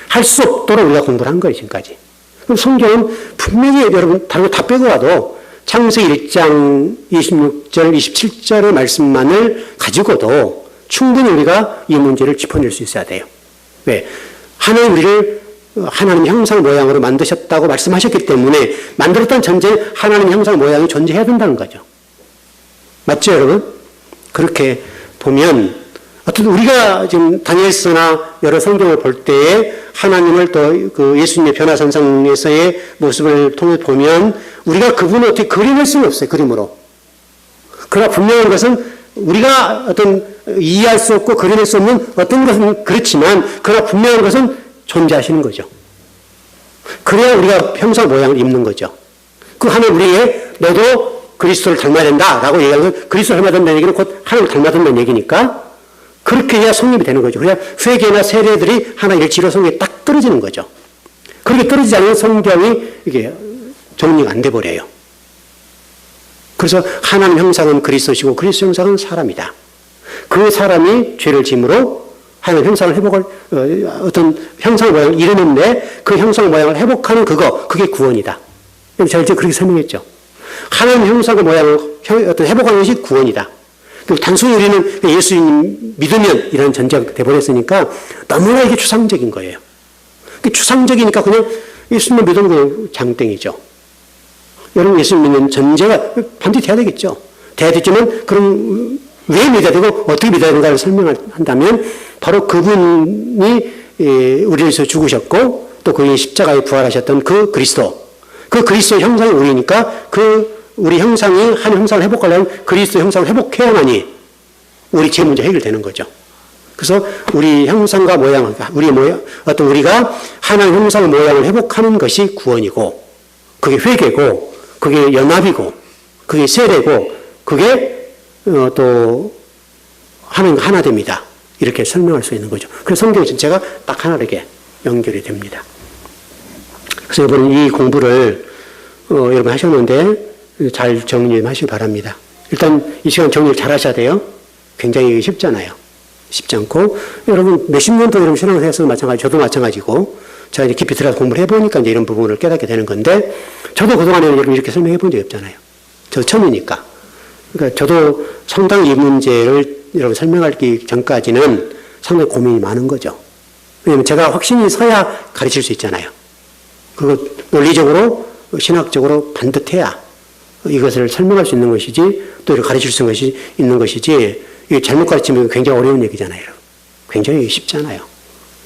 할 수 없도록 우리가 공부를 한 거예요 지금까지. 그럼 성경은 분명히 여러분 다른 거 다 빼고 와도 창세기 1장 26절 27절의 말씀만을 가지고도 충분히 우리가 이 문제를 짚어낼 수 있어야 돼요. 왜? 하나님 우리를 하나님 형상 모양으로 만드셨다고 말씀하셨기 때문에 만들었던 전제는 하나님 형상 모양이 존재해야 된다는 거죠. 맞죠 여러분? 그렇게 보면 어쨌든 우리가 지금 다니엘서나 여러 성경을 볼 때에 하나님을 또 그 예수님의 변화선상에서의 모습을 통해 보면 우리가 그분을 어떻게 그려낼 수는 없어요. 그림으로. 그러나 분명한 것은 우리가 어떤 이해할 수 없고 그려낼 수 없는 어떤 것은 그렇지만 그러나 분명한 것은 존재하시는 거죠. 그래야 우리가 형상 모양을 입는 거죠. 그 하나님 우리에게 너도 그리스도를 닮아야 된다라고 얘기하면 그리스도를 닮아야 된다는 얘기는 곧 하나님을 닮아야 된다는 얘기니까 그렇게 해야 성립이 되는 거죠. 그래야 회개나 세례들이 하나 일치로 성경에 딱 떨어지는 거죠. 그렇게 떨어지지 않으면 성경이 이게 정리가 안 돼 버려요. 그래서 하나님 형상은 그리스도시고 그리스도 형상은 사람이다. 그 사람이 죄를 짐으로 하나님 형상을 회복을 어떤 형상 모양을 이루는데 그 형상 모양을 회복하는 그게 구원이다. 제가 이제 그렇게 설명했죠. 하나님 형상의 모양을 어떤 회복하는 것이 구원이다. 단순히 우리는 예수님 믿으면 이라는 전제가 돼버렸으니까 너무나 이게 추상적인 거예요. 추상적이니까 그냥 예수님 믿으면 그냥 장땡이죠. 여러분 예수님 믿는 전제가 반드시 돼야 되겠죠. 돼야 되지만 그럼 왜 믿어야 되고 어떻게 믿어야 되는가를 설명한다면 바로 그분이 우리를 위해서 죽으셨고 또 그의 십자가에 부활하셨던 그 그리스도 형상이 우리니까 우리 형상이 한 형상을 회복하려면 그리스도 형상을 회복해야만이 우리 죄 문제 해결되는 거죠. 그래서 우리 형상과 모양, 우리가 하나님 형상의 모양을 회복하는 것이 구원이고, 그게 회개고, 그게 연합이고, 그게 세례고, 그게 또 하나님과 하나 됩니다. 이렇게 설명할 수 있는 거죠. 그래서 성경 전체가 딱 하나로 이렇게 연결이 됩니다. 그래서 이번 이 공부를 여러분 하셨는데 잘 정리 좀 하시기 바랍니다. 일단 이 시간 정리를 잘 하셔야 돼요. 굉장히 쉽잖아요. 쉽지 않고 여러분 몇십 년 동안 여러분 신앙생활에서 마찬가지, 저도 마찬가지고 제가 이제 깊이 들어가서 공부를 해보니까 이제 이런 부분을 깨닫게 되는 건데 저도 그동안에는 여러분 이렇게 설명해 본 적이 없잖아요. 저 처음이니까. 그러니까 저도 상당히 이 문제를 여러분 설명하기 전까지는 상당히 고민이 많은 거죠. 왜냐하면 제가 확신이 서야 가르칠 수 있잖아요. 그거 논리적으로 신학적으로 반듯해야 이것을 설명할 수 있는 것이지 또 이렇게 가르칠 수 있는 것이지 이게 잘못 가르치면 굉장히 어려운 얘기잖아요. 굉장히 쉽지 않아요.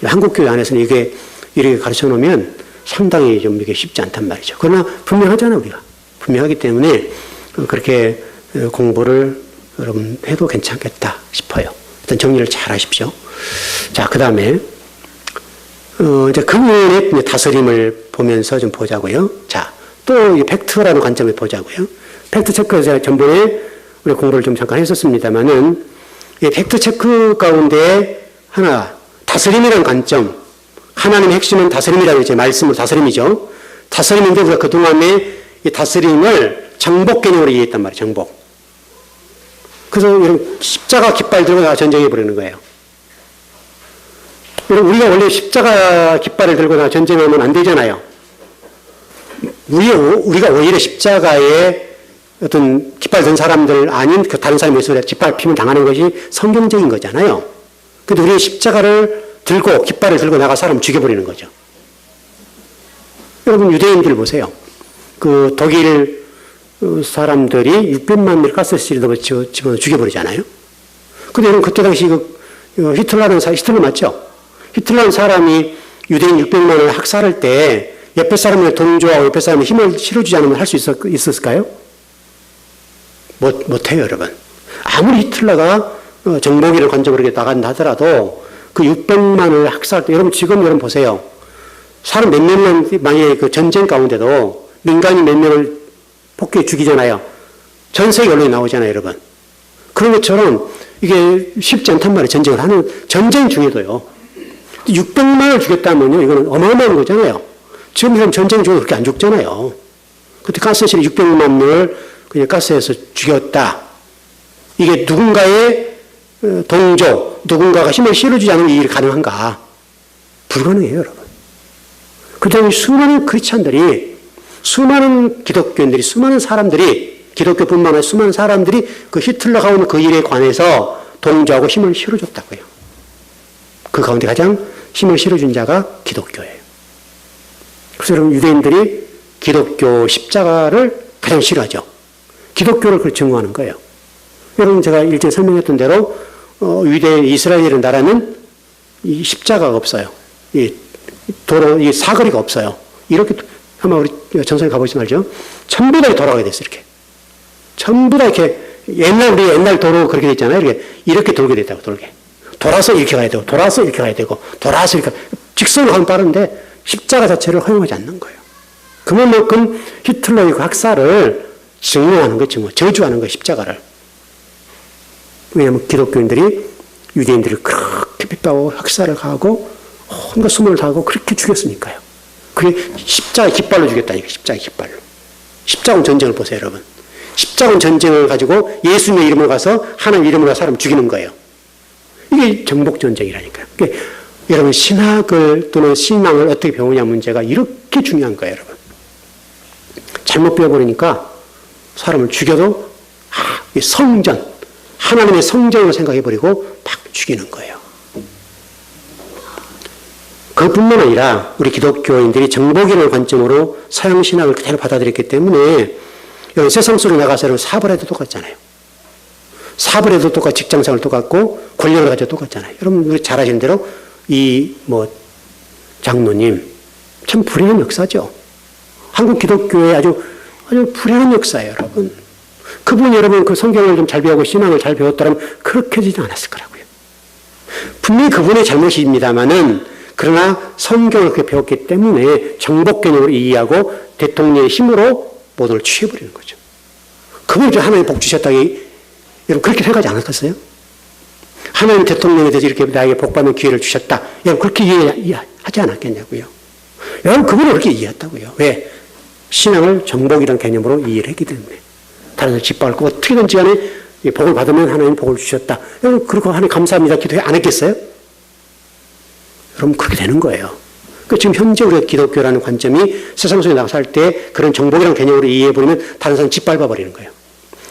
한국 교회 안에서는 이게 이렇게 가르쳐 놓으면 상당히 좀 이게 쉽지 않단 말이죠. 그러나 분명하잖아요, 우리가. 분명하기 때문에 그렇게 공부를 여러분 해도 괜찮겠다 싶어요. 일단 정리를 잘 하십시오. 자, 그 다음에 이제 그분의 다스림을 보면서 좀 보자고요. 자, 또 이 팩트라는 관점을 보자고요. 팩트 체크 제가 전번에 우리 공부를 좀 잠깐 했었습니다만은 이 팩트 체크 가운데 하나 다스림이라는 관점, 하나님의 핵심은 다스림이라는 제 말씀은 다스림이죠. 다스림인데 우리가 그동안에 이 다스림을 정복 개념으로 이해했단 말이에요. 정복. 그래서 이런 십자가 깃발 들고 나가 전쟁해 버리는 거예요. 우리가 원래 십자가 깃발을 들고 나가 전쟁하면 안 되잖아요. 우리가 오히려 십자가에 어떤 깃발 든 사람들 아닌 그 다른 사람의 모습에 짓밟힘을 당하는 것이 성경적인 거잖아요. 근데 우리는 십자가를 들고 깃발을 들고 나가 사람 죽여버리는 거죠. 여러분 유대인들 보세요. 그 독일 사람들이 600만 명을 가스실에 집어넣어 죽여버리잖아요. 근데 여러분 그때 당시 히틀러 맞죠? 히틀러라는 사람이 유대인 600만을 학살할 때 옆에 사람의 동조하고 옆에 사람의 힘을 실어주지 않으면 할 수 있었을까요? 못해요, 여러분. 아무리 히틀러가 정복이를 관점으로 이렇게 나간다 하더라도 그 600만을 학살할 때, 여러분 보세요. 사람 몇 명만, 만약에 그 전쟁 가운데도 민간인 몇 명을 폭격해 죽이잖아요. 전 세계 언론에 나오잖아요, 여러분. 그런 것처럼 이게 쉽지 않단 말이에요, 전쟁을 하는, 전쟁 중에도요. 600만을 죽였다면요, 이거는 어마어마한 거잖아요. 지금 전쟁 중에 그렇게 안 죽잖아요. 그때 가스실에 600만 명을 그냥 가스에서 죽였다. 이게 누군가의 동조, 누군가가 힘을 실어주지 않으면 이 일이 가능한가? 불가능해요, 여러분. 그 다음에 수많은 크리스찬들이, 수많은 기독교인들이, 수많은 사람들이, 기독교뿐만 아니라 수많은 사람들이 그 히틀러가 온 그 일에 관해서 동조하고 힘을 실어줬다고요. 그 가운데 가장 힘을 실어준 자가 기독교예요. 그래서 여러분 유대인들이 기독교 십자가를 가장 싫어하죠. 기독교를 그걸 증오하는 거예요. 여러분 제가 일전에 설명했던 대로 유대 이스라엘이라는 나라는 이 십자가가 없어요. 이 도로, 이 사거리가 없어요. 이렇게 아마 우리 전선에 가보시지 말죠. 전부 다 돌아가야 됐어요. 이렇게 전부 다 이렇게 우리 옛날 도로 그렇게 돼 있잖아요. 이렇게 돌게 됐다고 돌게. 돌아서 이렇게 가야 되고, 돌아서 이렇게 가야 되고, 돌아서 이렇게 직선으로 가면 빠른데 십자가 자체를 허용하지 않는 거예요. 그만큼 히틀러의 그 학살을 증오하는 거예요. 저주하는 거예요. 십자가를. 왜냐하면 기독교인들이 유대인들을 그렇게 핍박하고 학살을 가하고 온갖 수모를 당하고 그렇게 죽였으니까요. 그게 십자가의 깃발로 죽였다니까. 십자가의 깃발로. 십자군 전쟁을 보세요, 여러분. 십자군 전쟁을 가지고 예수님의 이름으로 가서 하나님 이름으로 가서 사람 죽이는 거예요. 이게 정복전쟁이라니까요. 그러니까 여러분 신학을 또는 신앙을 어떻게 배우냐 문제가 이렇게 중요한 거예요, 여러분. 잘못 배워버리니까 사람을 죽여도 성전, 하나님의 성전으로 생각해버리고 막 죽이는 거예요. 그뿐만 아니라 우리 기독교인들이 정복이라는 관점으로 서양신학을 그대로 받아들였기 때문에 여러분 세상 속에 나가서 여러분 사업을 해도 똑같잖아요. 사업을 해도 똑같고 직장생활 똑같고 권력을 가져도 똑같잖아요. 여러분 우리 잘 아시는 대로 장로님 참 불행한 역사죠. 한국 기독교의 아주 불행한 역사예요, 여러분. 그분이 여러분 그 성경을 좀 잘 배우고 신앙을 잘 배웠다면 그렇게 되지 않았을 거라고요. 분명히 그분의 잘못입니다만은 그러나 성경을 그렇게 배웠기 때문에 정복 개념으로 이해하고 대통령의 힘으로 모든 걸 취해버리는 거죠. 그분이 하나님 복 주셨다기 여러분 그렇게 생각하지 않았겠어요? 하나님 대통령에 대해서 이렇게 나에게 복받는 기회를 주셨다. 여러분 그렇게 이해하지 않았겠냐고요. 여러분 그분은 그렇게 이해했다고요. 왜? 신앙을 정복이라는 개념으로 이해를 했기 때문에. 다른 사람 짓밟고 어떻게든지 간에 복을 받으면 하나님 복을 주셨다. 여러분 그렇고 하나님 감사합니다. 기도해 안 했겠어요? 여러분 그렇게 되는 거예요. 지금 현재 우리가 기독교라는 관점이 세상 속에 나가서 할 때 그런 정복이라는 개념으로 이해해버리면 다른 사람 짓밟아버리는 거예요.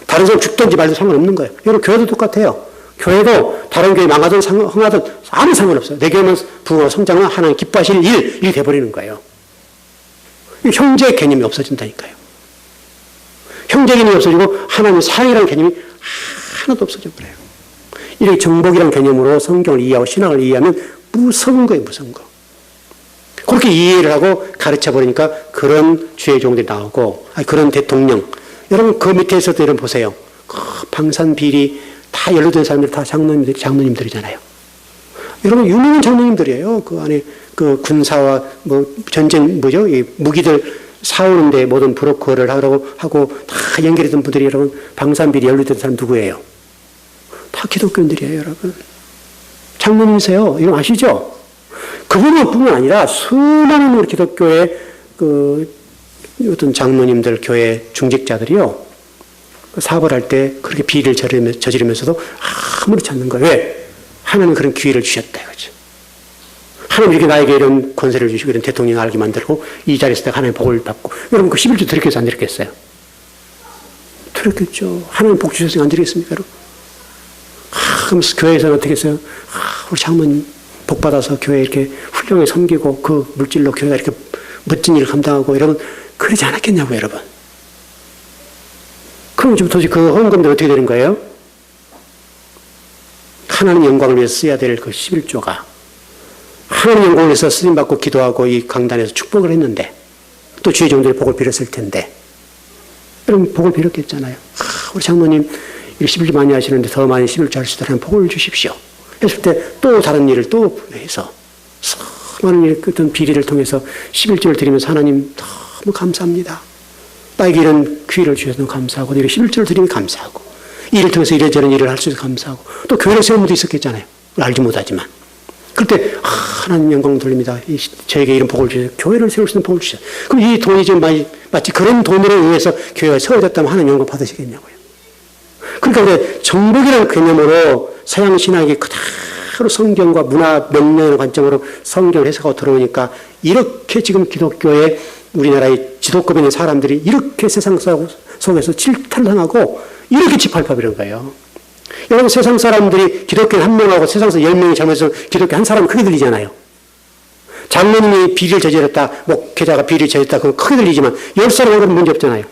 다른 사람 죽든지 말든 상관없는 거예요. 여러분 교회도 똑같아요. 교회도 다른 교회 망하든 흥하든 아무 상관없어요. 내 교회만 부흥하고 성장은 하나님 기뻐하실 일이 돼버리는 거예요. 형제 개념이 없어진다니까요. 형제 개념이 없어지고 하나님의 사랑이라는 개념이 하나도 없어져 버려요. 이렇게 정복이라는 개념으로 성경을 이해하고 신앙을 이해하면 무서운 거예요, 무서운 거. 그렇게 이해를 하고 가르쳐 버리니까 그런 주의 종들이 나오고, 그런 대통령. 여러분, 그 밑에서도 여러분 보세요. 방산 비리 다 연루된 사람들 다 장로님들이잖아요. 여러분, 유명한 장로님들이에요. 그 안에 그 군사와 전쟁, 이 무기들 사오는데 모든 브로커를 하고 다 연결했던 분들이 여러분, 방산 비리 연루된 사람 누구예요? 다 기독교인들이에요, 여러분. 장로님이세요. 이런 아시죠? 그분뿐만 아니라 수많은 우리 기독교의 어떤 장로님들, 교회 중직자들이요. 사업을 할 때 그렇게 비리를 저지르면서도 아무렇지 않는 거예요. 왜? 하나님은 그런 기회를 주셨다 이거죠. 하나님 이렇게 나에게 이런 권세를 주시고 이런 대통령을 알게 만들고 이 자리에서 내가 하나님 복을 받고 여러분 그 11조 드렸겠어요? 안 드렸겠어요? 드렸겠죠. 하나님 복 주셨으니까 안 드리겠습니까? 그럼 교회에서는 어떻게 했어요? 우리 장모님 복 받아서 교회 이렇게 훌륭하게 섬기고 그 물질로 교회가 이렇게 멋진 일을 감당하고 여러분 그러지 않았겠냐고요, 여러분. 그럼 지금 도대체 그 헌금들 어떻게 되는 거예요? 하나님 영광을 위해서 써야 될 그 11조가 하나님 영광을 위해서 쓰임받고 기도하고 이 강단에서 축복을 했는데 또 주의 종들이 복을 빌었을 텐데 여러분 복을 빌었겠잖아요. 우리 장로님 11조 많이 하시는데 더 많이 11조 할 수 있도록 복을 주십시오. 했을 때 또 다른 일을 또 해서 수많은 일, 어떤 비리를 통해서 11조를 드리면서 하나님 너무 감사합니다. 나에게 이런 기회를 주셔서 감사하고 이렇게 11조를 드리면 감사하고 이 일을 통해서 이래저런 일을 할 수 있어서 감사하고 또 교회를 세운 분도 있었겠잖아요. 알지 못하지만. 그럴 때 하나님 영광 돌립니다. 저에게 이런 복을 주셔서 교회를 세울 수 있는 복을 주셔서 그럼 이 돈이 지금 마치 그런 돈으로 의해서 교회가 세워졌다면 하나님 영광 받으시겠냐고요. 그러니까 우리 정복이라는 개념으로 서양 신학이 그대로 성경과 문화 명령의 관점으로 성경을 해석하고 들어오니까 이렇게 지금 기독교의 우리나라의 지도급에 있는 사람들이 이렇게 세상 속에서 질탈당하고 이렇게 짓밟혀버린 거예요. 여러분 세상 사람들이 기독교 한 명하고 세상에서 10명이 잘못해서 기독교 한 사람은 크게 들리잖아요. 장로님이 비리를 저질렀다, 목회자가 비리를 저질렀다, 그건 크게 들리지만 10사람은 그런 문제 없잖아요.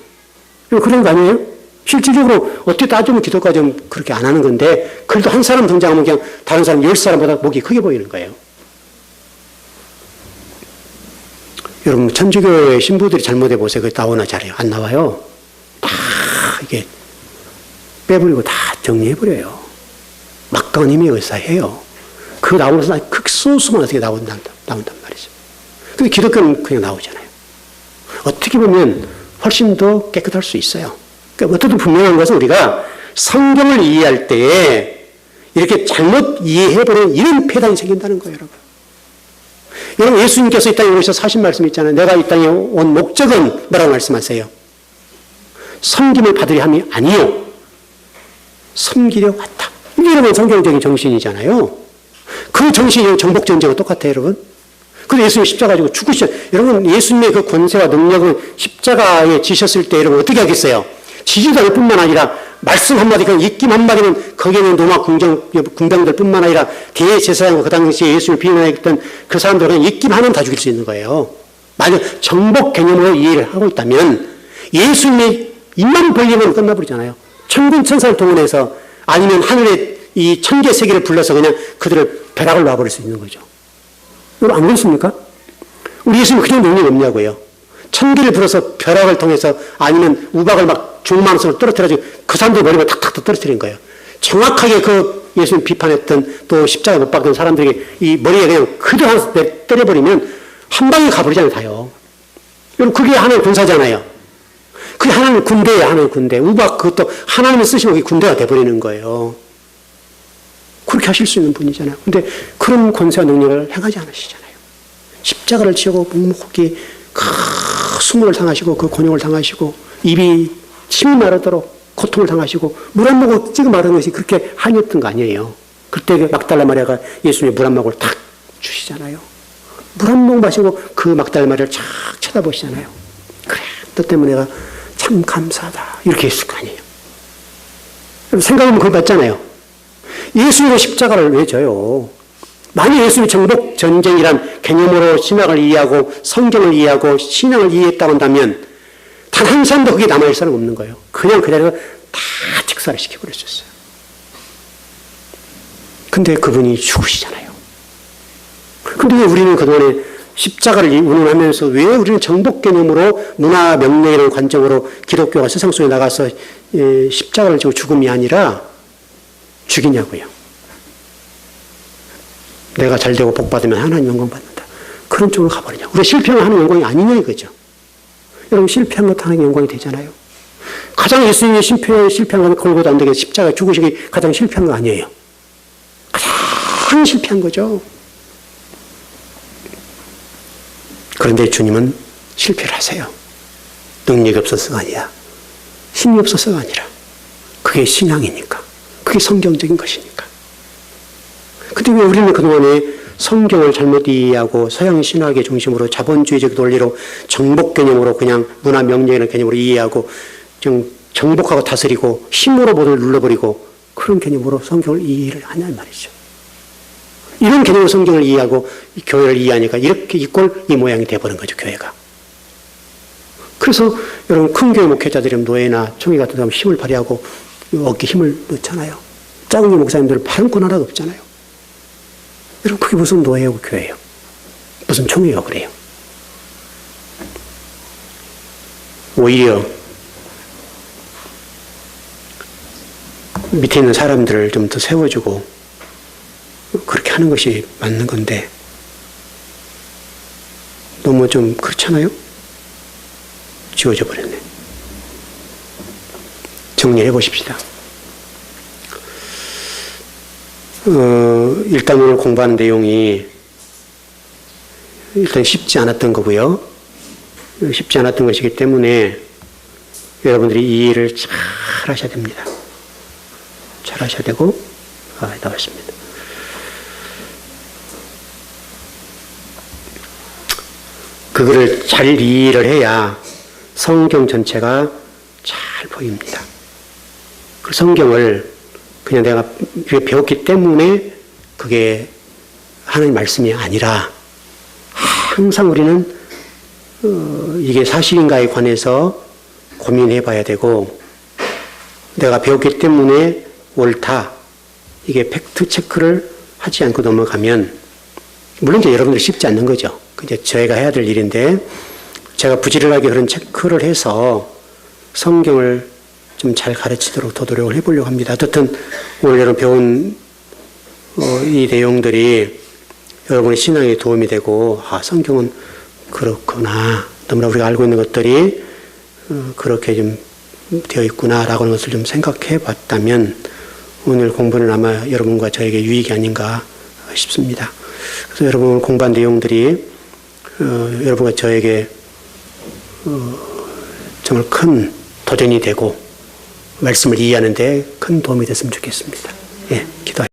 그런 거 아니에요? 실질적으로 어떻게 따지면 기독교가 좀 그렇게 안 하는 건데 그래도 한 사람 등장하면 그냥 다른 사람 10사람보다 목이 크게 보이는 거예요. 여러분 천주교의 신부들이 잘못해 보세요. 그게 나오나 잘해요? 안 나와요. 다 이게 빼버리고 다 정리해버려요. 막강한 힘이 의사해요. 그 나오면서 극소수만 어떻게 나온단 말이죠. 근데 기독교는 그냥 나오잖아요. 어떻게 보면 훨씬 더 깨끗할 수 있어요. 그러니까 어쨌든 분명한 것은 우리가 성경을 이해할 때에 이렇게 잘못 이해해버리는 이런 폐단이 생긴다는 거예요, 여러분. 여러분 예수님께서 이 땅에 오셔서 하신 말씀 있잖아요. 내가 이 땅에 온 목적은 뭐라고 말씀하세요? 섬김을 받으려 함이 아니요 섬기려 왔다. 이게 여러분 성경적인 정신이잖아요. 그 정신이 정복전쟁과 똑같아요, 여러분. 그래서 예수님 십자가 가지고 죽으셨어요. 여러분 예수님의 그 권세와 능력을 십자가에 지셨을 때 여러분 어떻게 하겠어요? 지지도 않을 뿐만 아니라 말씀 한마디, 그냥 입김 한마디면 거기에 있는 로마 군병들 뿐만 아니라 대제사장과 그 당시에 예수님을 비난했던 그 사람들은 그냥 입김 하나는 다 죽일 수 있는 거예요. 만약 정복 개념으로 이해를 하고 있다면 예수님이 입만 벌리면 끝나버리잖아요. 천군 천사를 동원해서 아니면 하늘의 이 천개 세계를 불러서 그냥 그들을 벼락을 놔버릴 수 있는 거죠. 여러분 안 그렇습니까? 우리 예수님 그런 능력이 없냐고요. 천개를 불어서 벼락을 통해서 아니면 우박을 막 중만으로 떨어뜨려가지고 그 사람들 머리를 탁탁 떨어뜨린 거예요. 정확하게 그 예수님 비판했던 또 십자가 못 박던 사람들에게 이 머리에 그냥 그대로 하나 때려버리면 한 방에 가버리잖아요, 다요. 여러분 그게 하나의 군사잖아요. 그게 하나님 군대예요, 하나님 군대. 우박 그것도 하나님이 쓰시면 그게 군대가 돼버리는 거예요. 그렇게 하실 수 있는 분이잖아요. 근데 그런 권세와 능력을 행하지 않으시잖아요. 십자가를 지고 묵묵히 그 수모를 당하시고 그 곤욕을 당하시고 입이 침이 마르도록 고통을 당하시고 물 한 모금 찍어 마른 것이 그렇게 한이었던 거 아니에요. 그때 막달라 마리아가 예수님의 물 한 모금을 탁 주시잖아요. 물 한 모금 마시고 그 막달라 마리아를 착 쳐다보시잖아요. 그래, 너 때문에 내가 참 감사하다. 이렇게 했을 거 아니에요. 생각하면 그걸 봤잖아요. 예수님의 십자가를 왜 져요? 만약 예수님이 정복 전쟁이란 개념으로 신학을 이해하고 성경을 이해하고 신앙을 이해했다고 한다면 단 한 사람도 거기에 남아있을 사람은 없는 거예요. 그냥 그 자리에서 다 직사를 시켜버렸었어요. 근데 그분이 죽으시잖아요. 근데 왜 우리는 그동안에 십자가를 운운하면서 왜 우리는 정복 개념으로 문화 명령이라는 관점으로 기독교가 세상 속에 나가서 십자가를 지고 죽음이 아니라 죽이냐고요. 내가 잘되고 복받으면 하나님 영광 받는다. 그런 쪽으로 가버리냐. 우리가 실패를 하는 영광이 아니냐 이거죠. 여러분 실패한 것도 하나님 영광이 되잖아요. 가장 예수님이 실패한 건 골고다 언덕에 십자가에 죽으시기 가장 실패한 거 아니에요. 가장 실패한 거죠. 그런데 주님은 실패를 하세요. 능력이 없어서가 아니라 힘이 없어서가 아니라 그게 신앙이니까 그게 성경적인 것이니까. 근데 왜 우리는 그동안에 성경을 잘못 이해하고 서양 신학의 중심으로 자본주의적 논리로 정복 개념으로 그냥 문화 명령이라는 개념으로 이해하고 정복하고 다스리고 힘으로 모두를 눌러버리고 그런 개념으로 성경을 이해를 하냐 말이죠. 이런 개념으로 성경을 이해하고 교회를 이해하니까 이렇게 이 모양이 돼버린 거죠, 교회가. 그래서 여러분 큰 교회 목회자들이 노예나 총회 같은 데 힘을 발휘하고 어깨에 힘을 넣잖아요. 작은 교회 목사님들은 발언권 하나도 없잖아요. 여러분 그게 무슨 노예고 교회예요? 무슨 총회요 그래요? 오히려 밑에 있는 사람들을 좀 더 세워주고 그렇게 하는 것이 맞는 건데 너무 좀 그렇잖아요? 지워져 버렸네. 정리해 보십시다. 일단 오늘 공부하는 내용이 일단 쉽지 않았던 거고요. 쉽지 않았던 것이기 때문에 여러분들이 이 일을 잘 하셔야 됩니다. 잘 하셔야 되고, 나왔습니다. 그거를 잘 이해를 해야 성경 전체가 잘 보입니다. 그 성경을 그냥 내가 배웠기 때문에 그게 하나님 말씀이 아니라 항상 우리는 이게 사실인가에 관해서 고민해 봐야 되고 내가 배웠기 때문에 옳다. 이게 팩트 체크를 하지 않고 넘어가면 물론 이제 여러분들 쉽지 않는 거죠. 이제 저희가 해야 될 일인데 제가 부지런하게 그런 체크를 해서 성경을 좀 잘 가르치도록 더 노력을 해보려고 합니다. 어쨌든 오늘 여러분 배운 이 내용들이 여러분의 신앙에 도움이 되고 성경은 그렇구나. 너무나 우리가 알고 있는 것들이 그렇게 좀 되어 있구나라고 하는 것을 좀 생각해 봤다면 오늘 공부는 아마 여러분과 저에게 유익이 아닌가 싶습니다. 그래서 여러분 공부한 내용들이 여러분과 저에게 정말 큰 도전이 되고 말씀을 이해하는 데 큰 도움이 됐으면 좋겠습니다. 예, 기도하겠습니다.